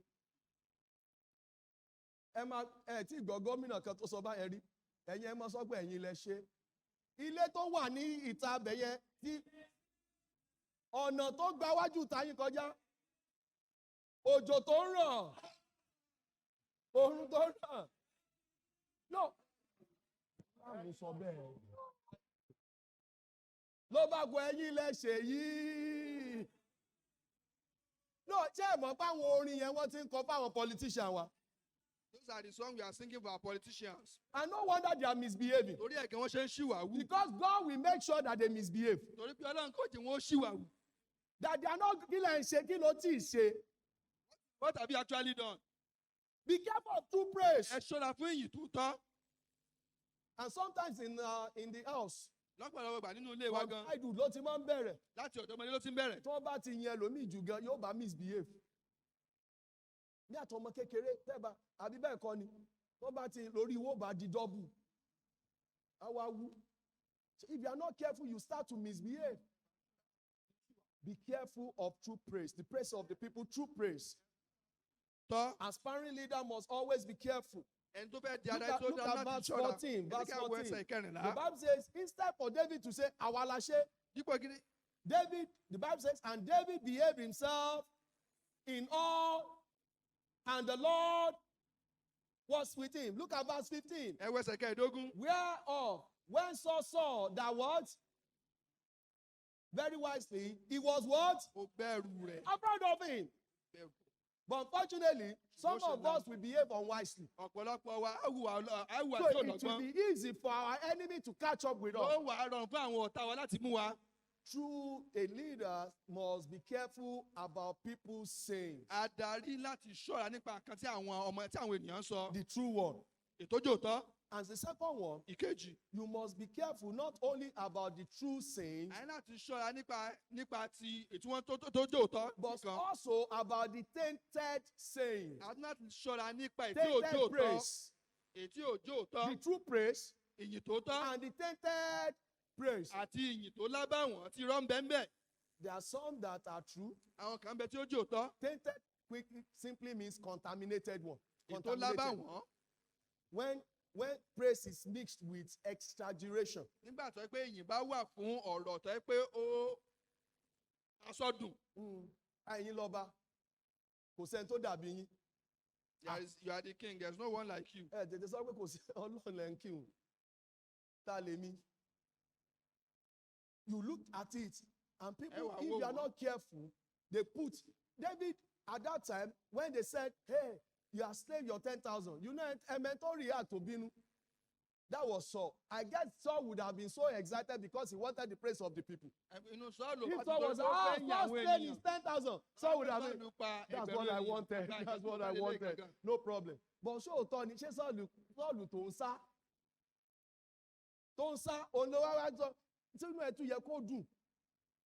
Ẹ tí gbọ́ gómìnà kan tó sọ báyẹn rí. Ẹ̀yin ẹ máa sọ pé ẹ̀yin lẹ ṣe. Ilé tó wà ní ìta abẹ́yẹ tí ọ̀nà tó gba wájú tayín kọjá. Òjò tó ń rọ̀. Oòrùn tó ń rọ̀. No. Báwo sọ bẹ́ẹ̀? Ló bá gbọ́ ẹ̀yin lẹ ṣe yìí. No, ṣé ẹ mọ̀ páwọn orin yẹn wọ́n ti ń kọ fáwọn politician wa? Those are the songs we are singing for our politicians. And no wonder they are misbehaving. Torí ẹ̀gẹ́ wọ́n ṣe ń ṣìwàwù. Because God will make sure that they misbehave. Torí pé Ọlọ́run kò jẹ́ wọ́n ṣìwàwù. That they are not kí lẹ̀ ń ṣe kí ló tí ì ṣe. What have you actually done? Be careful of true praise. Ẹ ṣọ́ra fún ìyìn tó tọ́. And sometimes in the house, Lọ́pọ̀lọpọ̀ ìgbà nínú ilé wa gan. idol ló ti máa ń bẹ̀rẹ̀. Láti ọ̀dọ́mọdé ló ti ń bẹ̀rẹ̀. Tí wọ́n bá ti yan ẹlòmíì jù gan, yóò bá misbehave. Ní àtọmọ kékeré tẹ́bà àbí bẹ́ẹ̀ kọ́ ni. Wọ́n bá ti lórí owó bá di double. Àwa wú. So if you are not careful, you start to misbehave. Be careful of true praise. The praise of the people, true praise. Tọ́. Aspiring leader must always be careful. Ẹni tó fẹ́ di Look adarí at, tó look dára at láti verse ṣọ́ra. 14. Verse Ẹni ká wo 14. ẹsẹ̀ ìkẹrìnlá. The Bible says, instead for David to say, àwa la ṣe, Dípò gidi. David, the Bible says, and David behaved himself in all, and the Lord was with him. Look at verse 15. Ẹ wo ẹsẹ̀ kẹẹ̀dógún. Whereof, when Saul saw that what? Very wisely, he was what? Ó bẹ̀rù rẹ̀. Afraid of him. Bẹ̀rù. But unfortunately, some of us will behave unwisely. Ọ̀pọ̀lọpọ̀ wa á hùwà So tí ò it will lọ́gbọ́n. be easy for our enemy to catch up with us. Ó wà á rọrùn fún àwọn ọ̀tá wa láti mú wa. True, a leader must be careful about people's saying. Adarí láti ṣọ́ra nípa nǹkan tí àwọn ènìyàn ń sọ. The true one. Ìtọ́jú òótọ́. And the second one, Ìkejì. you must be careful not only about the true saying, Àyìn láti ṣọ́ra nípa ti ètí wọn tó òótọ́. but nìkan. also about the tainted saying. Àti láti ṣọ́ra nípa ètí Tainted òjò òótọ́. praise. Ètí òjò The òótọ́. true praise Ìyìn tó tọ́. and the tainted praise. Àti ìyìn tó lábàwọ́n tí irọ́ ń bẹ ń bẹ. There are some that are true. Àwọn kan bẹ tí ó jò òótọ́. Tainted quickly simply means contaminated one. Èyí tó lábàwọ́n. When praise is mixed with exaggeration. Nígbà tó yẹ pé ìyìn bá wà fún ọ̀rọ̀ tó yẹ pé ó asọ́dùn. Ẹ̀yin lọ́ba, kò sẹ́ni tó dàbí yín. You are the king, there is no one like you. Ẹ tètè sọ pé kò sí Ọlọ́run lẹ́ ń kírun. Ta lè mí? You look at it and people, if you are not careful, they put David at that time when they said, hey, you are slave your 10,000. You know, Emento react to Binu. That was Saul. I guess Saul would have been so excited because he wanted the praise of the people. If Saul was, first slave is 10,000. Saul would have been, that's what I wanted. That's what I wanted. No problem. But ṣé òótọ́ ni ṣé Sọ́ọ̀lù tó ń sá? Tó ń sá, olówó wá sọ, sínú ẹ̀ tún yẹ kó dùn.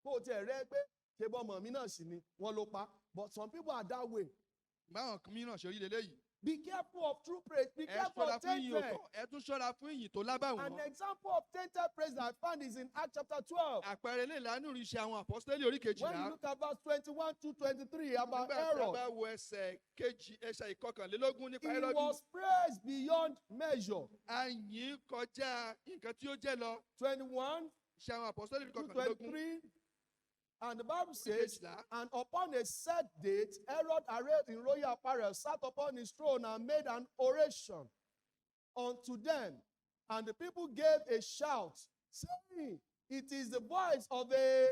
Kó o tiẹ̀ rẹ́ pé ṣe bọ́ ọmọ mi náà sì ni wọ́n ló pa. But some people are that way. Báwọn mìíràn ṣe rí leléyìí. Be careful of true praise. Be careful of tainted. Ẹ tún ṣọ́ra fún ìyìn tó lábàwọ́n. An example of tainted praise that I found is in Acts chapter 12. Àpẹẹrẹ ilé ìlànà ìrìnsẹ̀ àwọn àpọ́sítélì orí kejìlá. When you look at verse 21 to 23 about Nígbà tí a Aaron, bá wo ẹsẹ̀ ìkọkànlélógún nípa he Hẹ́rọ́dù. was praised beyond measure. A yìn kọjá nǹkan tí ó jẹ́ lọ. 21 Ṣé àwọn àpọ́sítélì to ìkọkànlélógún. 23. And the Bible says, kejìlá. and upon a set date, Herod, arrayed in royal apparel, sat upon his throne and made an oration unto them. And the people gave a shout, saying, it is the voice of a,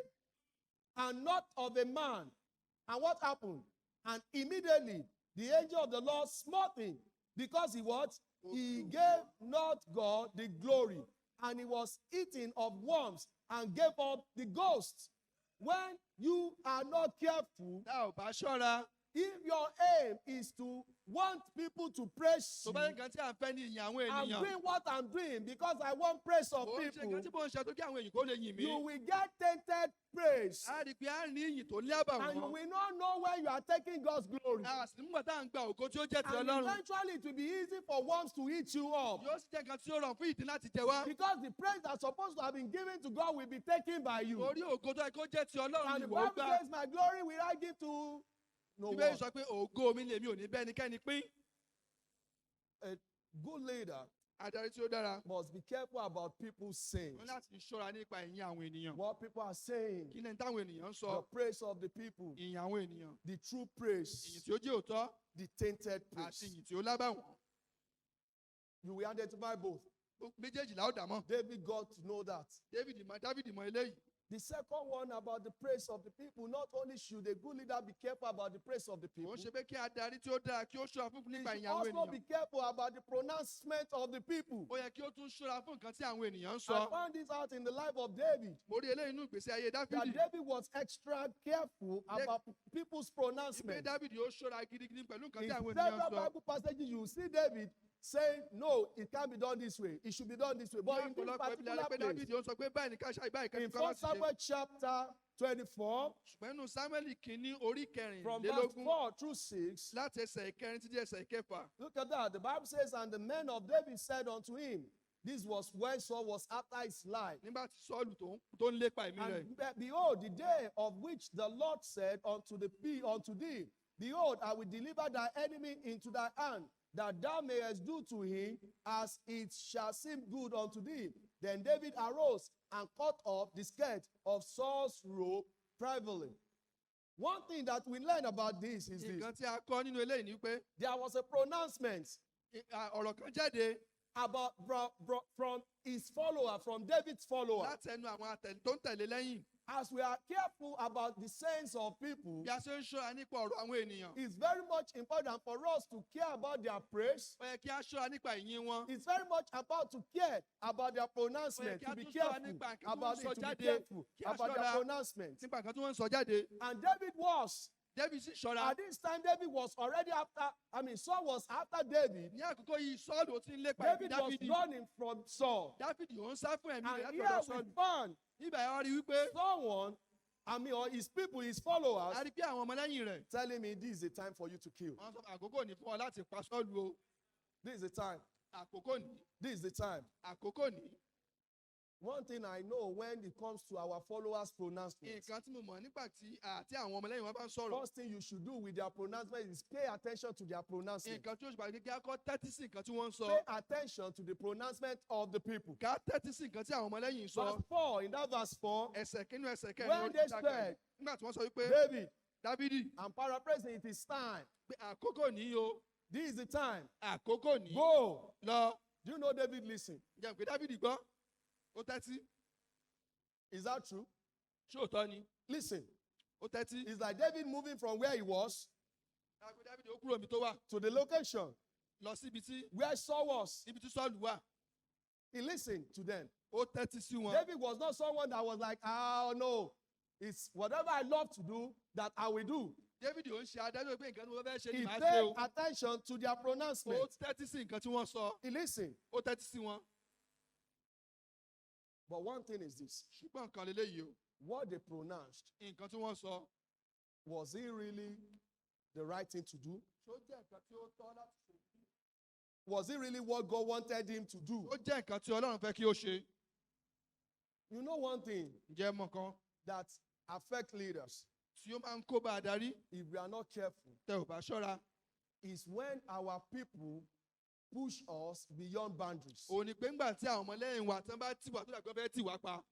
and not of a man. And what happened? And immediately the angel of the Lord smote him, because he what? He gave not God the glory. And he was eaten of worms and gave up the ghost. When you are not careful, Tá ò bá ṣọ́ra. if your aim is to want people to praise Tó you, bá yẹ nǹkan tí à ń fẹ́ ní ìyìn àwọn I'm ènìyàn. doing what I'm doing because I want praise of Mo ń ṣe nǹkan tí people, mo ń ṣe tó kí àwọn èèyàn kó lè yìn mí. you will get tainted praise. A rí i pé a ní ìyìn tó And you lábàwọ́n. will not know where you are taking God's glory. A sì nígbà tá à ń gba ògo tí ó jẹ́ ti And Ọlọ́run. eventually it will be easy for worms to eat you up. Yóò sì jẹ́ nǹkan tí ó rọrùn fún ìdí láti jẹ wá. Because the praise that's supposed to have been given to God will be taken by you. Orí ògo tó yẹ kó jẹ́ ti Ọlọ́run And ni the wò ó Bible gbà. says, my glory will I give to no Bíbélì one. sọ pé ògo mi lèmi ò ní bẹ́ẹ̀ nikẹ́ni pín. A good leader Adarí tí ó dára. must be careful about people's saying. Wọ́n láti ṣọ́ra nípa ìyìn àwọn ènìyàn. What people are saying, Kí ni táwọn ènìyàn ń the sọ? praise of the people, Ìyìn àwọn ènìyàn. the true Ìyìn praise, tí ó jẹ́ òótọ́ the tainted àti praise. ìyìn tí ó lábàwọ́n. You will identify both. Méjèèjì la ó dà mọ́. David got to know that. Dáfídì mọ eléyìí. The second one about the praise of the people, not only should a good leader be careful about the praise of the people, Òun ṣe pé kí adarí tí ó dára kí ó ṣọ́ra fún he nípa should ìyìn àwọn also be ènìyàn. careful about the pronouncement of the people. Ó yẹ kí ó tún ṣọ́ra fún nǹkan tí àwọn ènìyàn ń I sọ. found this out in the life of David. Mo rí eléyìí nínú ìgbésí ayé That Dáfídì. David was extra careful about people's Ìpè pronouncement. Dáfídì ó ṣọ́ra gidigidi pẹ̀lú nǹkan In tí àwọn ènìyàn ń several sọ. Bible passages, you see David saying, no, it can't be done this way. It should be done this way. But in this Ọ̀pọ̀lọpọ̀ ibi particular lára pé place, Dáfídì ó sọ pé báyìí ní ká ṣe báyìí in kẹ́ni ká má 1 ti ṣe. Samuel chapter 24, Ṣùgbọ́n nínú Sámúẹ́lì kìíní orí from verse kẹrìnlélógún 4 through 6, láti ẹsẹ̀ ìkẹrin títí ẹsẹ̀ ìkẹfà. look at that. The Bible says, and the men of David said unto him, this was when Saul was after his life. Nígbà tí Sọ́ọ̀lù tó ń lépa ẹ̀mí rẹ̀. And behold, the day of which the Lord said unto thee, behold, I will deliver thy enemy into thy hand, that thou mayest do to him as it shall seem good unto thee. Then David arose and cut off the skirt of Saul's robe privately. One thing that we learn about this is this. Nǹkan tí a kọ́ nínú eléyìí ni pé There was a pronouncement ọ̀rọ̀ kan jáde about from his follower, from David's follower. láti ẹnu àwọn tó ń tẹ̀lé lẹ́yìn. As we are careful about the sayings of people, Bí a ṣe ń ṣọ́ra nípa ọ̀rọ̀ àwọn ènìyàn. it's very much important for us to care about their praise. Ó yẹ kí a ṣọ́ra nípa ìyìn wọn. It's very much about to care about their pronouncement, Ó yẹ kí a to be tún ṣọ́ra careful nípa nǹkan tí about wọ́n it, sọ to be jáde. careful Kí a about their ṣọ́ra pronouncement. nípa nǹkan tí wọ́n ń sọ jáde. And David was, David sì ṣọ́ra. at this time, David was already after, Saul was after David. Ní àkókò yìí Sọ́ọ̀lù ó ti ń lépa ẹ̀mí David was Dáfídì. running from Saul. Dáfídì ó ń sá fún ẹ̀mí rẹ̀ And láti here ọ̀dọ̀ we Sọ́ọ̀lù. found Nígbà yẹn wọ́n rí wípé someone, or his people, his followers, a rí pé àwọn ọmọlẹ́yìn rẹ̀. telling me this is the time for you to kill. Wọ́n sọ àkókò ní fún ọ láti pa Sọ́ọ̀lù o. This is the time. Àkókò ní. This is the time. Àkókò ní. One thing I know when it comes to our followers' pronouncement, Nǹkan tí mo mọ̀ nígbà tí àwọn ọmọlẹ́yìn wọn bá ń sọ̀rọ̀. first thing you should do with their pronouncement is pay attention to their pronouncement. Nǹkan tí ó ṣe pàtàkì kí a kọ́ tẹ́tí sí nǹkan tí wọ́n ń sọ. Pay attention to the pronouncement of the people. Ká tẹ́tí sí nǹkan tí àwọn ọmọlẹ́yìn ń sọ. Verse 4, in that verse 4, Ẹsẹ̀ kínú ẹsẹ̀ kẹrin when ló they ti dàgbà. said, Nígbà tí wọ́n sọ wípé David, Dáfídì I'm paraphrasing, it is time. pé àkókò ní o. This is the time. Àkókò ní. Go. Lọ. Do you know David listened? Ǹjẹ́ pé Dáfídì gbọ́? Ó tẹ́tí. Is that true? Ṣé òótọ́ ni? Listen. Ó tẹ́tí. It's like David moving from where he was Dáfídì ó kúrò níbi tó wà. to the location Lọ síbi tí where Saul was. ibi tí Sọ́ọ̀lù wà. He listened to them. Ó tẹ́tí sí wọn. David was not someone that was like, oh no, it's whatever I love to do that I will do. Dáfídì ò ń ṣe adájọ́ pé nǹkan tí wọ́n fẹ́ ṣe ni He màá ṣe paid o. attention to their Ó pronouncement. tẹ́tí sí nǹkan tí wọ́n sọ. He listened. Ó tẹ́tí sí wọn. But one thing is this, Ṣùgbọ́n nǹkan lélẹ́yìí o. what they pronounced, Nǹkan tí wọ́n sọ. was it really the right thing to do? Ṣó jẹ́ nǹkan tí ó tọ́ láti ṣe? Was it really what God wanted him to do? Ó jẹ́ nǹkan tí Ọlọ́run fẹ́ kí ó ṣe. You know one thing Ǹjẹ́ mọ̀ kan that affects leaders, tí ó máa ń kó bá adarí if we are not careful, tẹ ò bá ṣọ́ra. is when our people push us beyond boundaries. Òun ni pé ńgbà tí àwọn ọmọlẹ́yìn wa tán bá tì wá tó dàgbọ́ fẹ́ tì wá pa.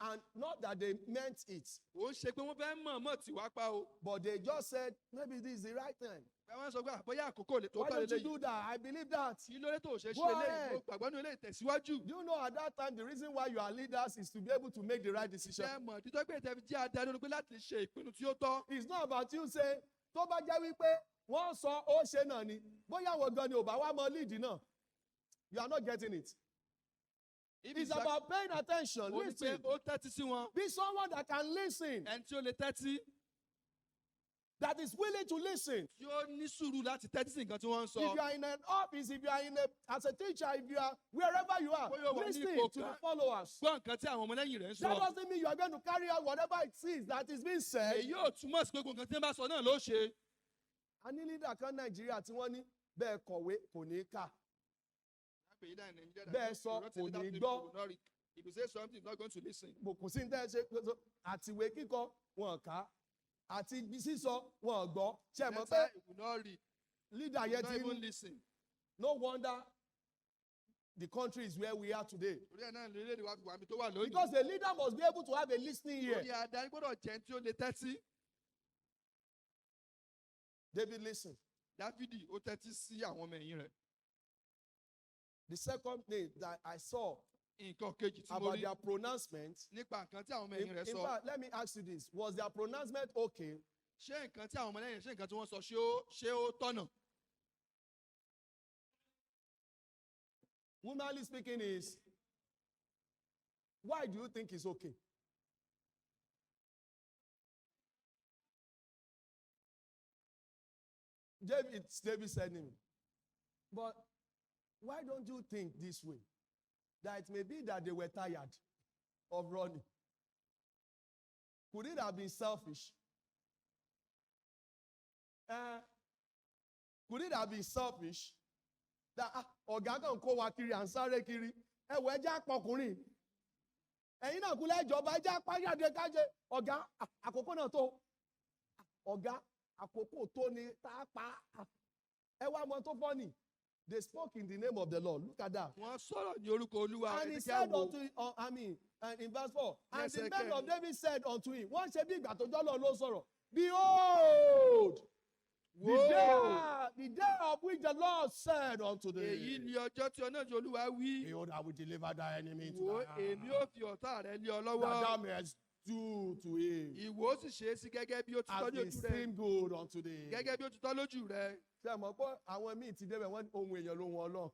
And not that they meant it, Ó ń ṣe pé wọ́n fẹ́ mọ̀ọ́mọ̀ tì wá pa o. but they just said, maybe this is the right time. Bẹ́ẹ̀ wọ́n sọ pé àbọ̀yá àkókò lè tó Why tọ́ don't you lélẹ́yìí. do that? I believe that. Kí ló dé tó ṣe Go ṣe eléyìí? ahead. Mo gbàgbọ́ nínú eléyìí tẹ̀síwájú. Do you know at that time the reason why you are leaders is to be able to make the right decision? Ṣé mọ̀ títọ́ pé ìtẹ́fi jẹ́ adarí olùgbé láti ṣe ìpinnu tí ó tọ́? It's not about you say, tó bá jẹ́ wípé wọ́n sọ ó ṣe náà ni, bóyá wọ́n gan ni ò bá wá mọ lead náà. You are not getting it. It's about paying attention, Ó ní pé listen. ó tẹ́tí sí wọn. Be someone that can listen, Ẹni tí ó lè tẹ́tí, that is willing to listen. tí ó ní sùúrù láti tẹ́tí sí nǹkan tí wọ́n ń If sọ. you are in an office, if you are as a teacher, if you are wherever you are, Bóyá o wà ní listen ipò to the kan. followers. Gbọ́ nǹkan tí àwọn ọmọlẹ́yìn rẹ̀ ń That sọ. doesn't mean you are going to carry out whatever it is that is being said. Èyí ò túmọ̀ sí pé gbogbo nǹkan tí wọ́n bá sọ náà ló ṣe. A ní leader kan Nàìjíríà tí wọ́n ní bẹ́ẹ̀ kọ̀wé kò ní kà. Bẹ́ẹ̀ sọ kò ní gbọ́. If you say something, he's not going to listen. Kò sí ní tẹ́ ẹ ṣe àtiwé kíkọ wọn kà àti sísọ wọn gbọ́. Ṣé ẹ mọ̀ pé He will not read. leader He will yẹn not ti even ń listen. no wonder the country is where we are today. Torí ẹ̀ náà lórílẹ̀-èdè wa fi wà mí tó wà lónìí. Because the leader must be able to have a listening ear. Torí adarí gbọ́dọ̀ jẹ́ tí ó lè tẹ́tí. David listen. Dáfídì ó tẹ́tí sí àwọn ọmọ ẹ̀yìn rẹ̀. The second thing that I saw nǹkan kejì tí mo about rí their pronouncement. nípa nǹkan tí àwọn ọmọ In, ẹ̀yìn rẹ̀ in sọ. fact, let me ask you this. Was their pronouncement okay? Ṣé nǹkan tí àwọn ọmọ ẹ̀yìn ṣé nǹkan tí wọ́n sọ ṣé ó tọ̀nà? Humanly speaking is, why do you think it's okay? David said him. But why don't you think this way? That it may be that they were tired of running. Could it have been selfish? Could it have been selfish? That ọ̀gá kan kó wa kiri à ń sáré kiri. Ẹ wọ ẹjẹ́ àpọ̀kùnrin. Ẹ̀yin náà kúlẹ̀ ìjọba ẹjẹ́ àpájáde kájẹ. Ọ̀gá àkókò náà tó. Ọ̀gá àkókò tó ni tá a pa. Ẹ wá mọ tó fọ́ ni. They spoke in the name of the Lord. Look at that. Wọ́n sọ̀rọ̀ ní orúkọ Olúwa. And he said unto him, and in verse 4, and Yes, the I men can. of David said unto him, wọ́n ṣe bí ìgbà tó jọ́ lọ ló sọ̀rọ̀. Behold, the day of which the Lord said unto Èyí thee, ni ọjọ́ tí ọ̀nà tí Olúwa wí. behold, I will deliver thy enemy into Wo thy èmi hand, ó fi ọ̀tá rẹ lé ọ that thou lọ́wọ́. mayest do to him Ìwọ ó sì ṣe é sí gẹ́gẹ́ bí ó ti as tọ́jú it ojú rẹ. seemed good unto thee. Gẹ́gẹ́ bí ó ti tọ́ lójú rẹ. Ṣé ẹ mọ̀ pé àwọn míì ti débẹ̀ wọ́n ní ohun èèyàn ló wọn Ọlọ́run.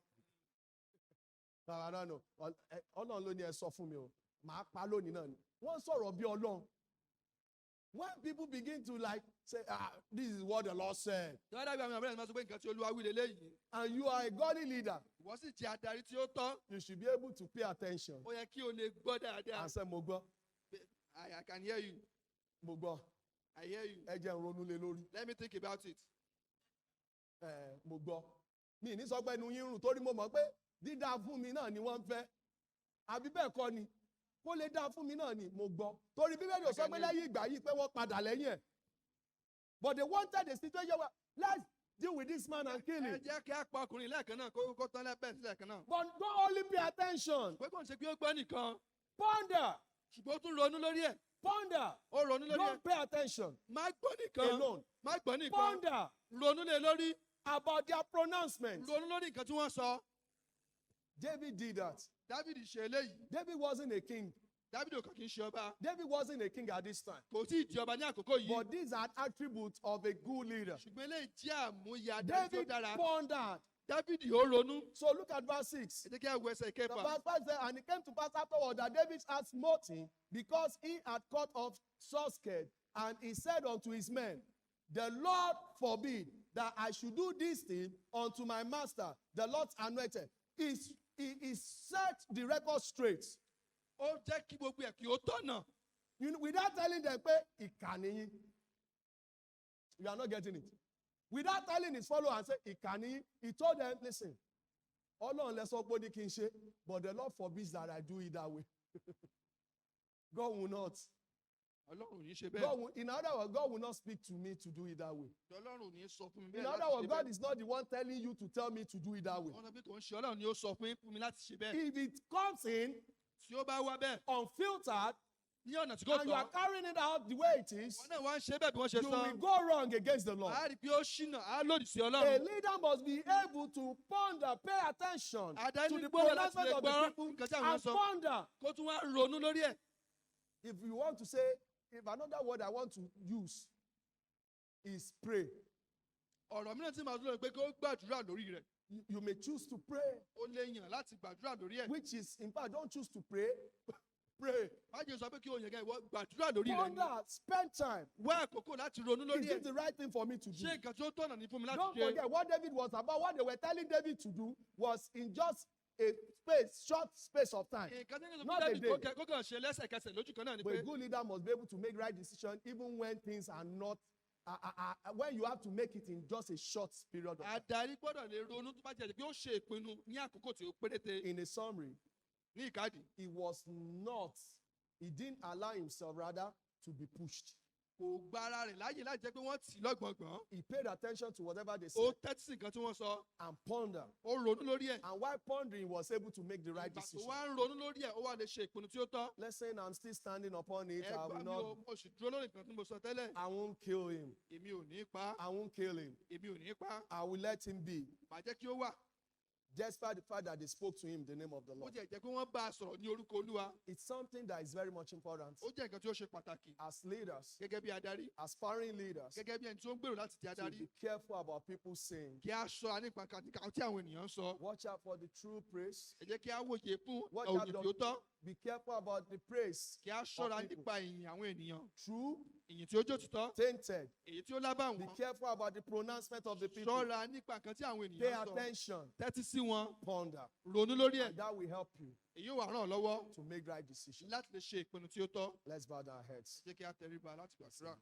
Ọlọ́run ló ní ẹ sọ fún mi o, màá pa lónìí náà ni. Wọ́n sọ̀rọ̀ bí Ọlọ́run. When people begin to like say, this is what the Lord said, Lọ́dà bí àwọn ọmọ ẹ̀rọ sọ pé nǹkan tí Olúwa wí leléyìí. and you are a godly leader, Ìwọ sì jẹ́ adarí tí ó tọ́. you should be able to pay attention. Ó yẹ kí o lè gbọ́ dáadáa. And say, mo gbọ́, I can hear you. mo gbọ́, I hear you. ẹ jẹ́ n ronú lé lórí. Let me think about it. Mo gbọ́. Mi ní sọ pé ẹnu yín rùn torí mo mọ̀ pé dídá fún mi náà ni wọ́n ń fẹ́. Àbí bẹ́ẹ̀ kọ́ ni. Kó lè dá fún mi náà ni mo gbọ́. Torí Bíbélì ò sọ pé lẹ́yìn ìgbà yìí pé wọ́n padà lẹ́yìn ẹ̀. But they wanted a situation where, let's deal with this man and kill Ẹ him. jẹ́ kí á pa ọkùnrin lẹ́ẹ̀kan náà kó tán lẹ́bẹ̀ẹ́ sí lẹ́ẹ̀kan náà. But don't only pay attention. Pé kò ń ṣe pé ó gbọ́ nìkan. Ponder. Ṣùgbọ́n ó tún ronú lórí ẹ̀. Ponder. Ó ronú lórí ẹ̀. Don't pay attention Má gbọ́ nìkan. alone. Má gbọ́ nìkan. Ponder Ronú lé lórí. about their pronouncement. Ronú lórí nǹkan tí wọ́n sọ. David did that. Dávìdì ṣe eléyìí. David wasn't a king. Dávìdì ò kàn kí ń ṣe ọba. David wasn't a king at this time. Kò tí ì di ọba ní àkókò yìí. But these are attributes of a good leader. Ṣùgbọ́n eléyìí jẹ́ àmúyẹ adarí tó David dára. pondered. Dávìdì ó ronú. So look at verse 6. Ẹ jẹ́ kí á wo ẹsẹ̀ The kẹfà. verse 5 says, and it came to pass afterward that David had smote because he had cut off Saul's head. And he said unto his men, the Lord forbid that I should do this thing unto my master, the Lord's anointed. He set the record straight. Ó jẹ́ kí gbogbo ẹ̀ kí ó tọ̀nà. Without telling them, pé ìkà ni yín. You are not getting it. Without telling his followers and say, ìkà ni yín, he told them, listen, Ọlọ́run lẹ sọ pé ó ní kí n ṣe, but the Lord forbids that I do it that way. God will not. Ọlọ́run ò ní ṣe bẹ́ẹ̀. In other words, God will not speak to me to do it that way. Ọlọ́run ò ní sọ fún mi In bẹ́ẹ̀ other láti words, ṣe God bẹ́ẹ̀. is not the one telling you to tell me to do it that way. Wọ́n sọ pé kò ń ṣe Ọlọ́run ni ó sọ fún mi láti ṣe bẹ́ẹ̀. If it comes in Tí ó bá wá bẹ́ẹ̀ unfiltered ní ọ̀nà tí kò and you are tọ́. carrying it out the way it is, Wọ́n náà wá ń ṣe bẹ́ẹ̀ bí wọ́n ṣe you sọ. will go wrong against the Lord. A rí i pé ó ṣìnà á lòdì sí A Ọlọ́run. leader must be able to ponder, pay attention Adarí to the gbọ́dọ̀ láti pronouncement lè of the gbọ́ people nǹkan tí àwọn and sọ. ponder. Kó tún wá ronú lórí ẹ̀. If you want to say, if another word I want to use is pray, Ọ̀rọ̀ mìíràn tí màá tún lọ pé kó gbàdúrà lórí rẹ̀. you may choose to pray, Ó lè yàn láti gbàdúrà lórí ẹ̀. which is, in fact, don't choose to pray, pray. Má jẹ́ sọ pé kí o yàn kẹ́ ìwọ gbàdúrà lórí rẹ̀ ni. Ponder, spend time. Wá àkókò láti ronú lórí Is ẹ̀. it the right thing for me to do? Ṣé nǹkan tí ó tọ̀nà ní fún mi láti Don't ṣe? forget what David was about. What they were telling David to do was in just a space, short space of time. Nǹkan tí ń sọ Not fún a David day. kó kàn ṣe lẹ́sẹ̀kẹsẹ̀ lójú kan náà ni But pé a good leader must be able to make right decision even when things are not, when you have to make it in just a short period of time. adarí gbọ́dọ̀ lè ronú tó bá jẹ́ pé ó ṣe ìpinnu ní àkókò tí ó péréte In a summary, ní ìkádìí. he didn't allow himself rather to be pushed. Kò gba ara rẹ̀ láàyè láti jẹ́ pé wọ́n tì í lọ́gbọ̀ngbọ̀n. He paid attention to whatever they Ó said tẹ́tí sí nǹkan tí wọ́n sọ. and pondered. Ó ronú lórí ẹ̀. And while pondering, he was able to make the right Ìgbà tó decision. wá ń ronú lórí ẹ̀, ó wá lè ṣe ìpinnu tí ó tọ́. Let's say I'm still standing upon it. Ẹgbà mi ò mo sì dúró lórí nǹkan tí mo sọ tẹ́lẹ̀. I won't kill him. Èmi ò ní pa á. I won't kill him. Èmi ò ní pa á. I will let him be. Màá jẹ́ kí ó wà. despite the fact that they spoke to him in the name of the ó Lord. jẹ́ jẹ́ pé wọ́n bá a sọ̀rọ̀ ní orúkọ olúwa. It's something that is very much important Ó jẹ́ nǹkan tí ó ṣe pàtàkì as leaders, gẹ́gẹ́ bí adarí, as foreign leaders, gẹ́gẹ́ bí ẹni tí ó ń gbèrò láti di to adarí. be careful about people saying. Kí a ṣọ́ra nípa kàtíkà tí àwọn ènìyàn ń sọ. Watch out for the true praise. Ẹ jẹ́ kí a wòye fún Watch òyìn out tí ó tọ́. Be careful about the praise. Kí a ṣọ́ra people. nípa ìyìn àwọn ènìyàn. True, Ìyìn tí ó jó títọ́. tainted. Èyí tí ó Be lábàwọ́n. careful about the pronouncement of the people. Ṣọ́ra nípa nǹkan tí àwọn Pay ènìyàn ń sọ. attention. Tẹ́tí sí wọn. Ponder. Ronú lórí ẹ̀. And that will help you Èyí yóò wá ràn ọ́ lọ́wọ́ to make right decisions. láti lè ṣe ìpinnu tí ó tọ́. Let's bow down our heads. Jẹ́ kí a tẹríba láti gbàdúrà.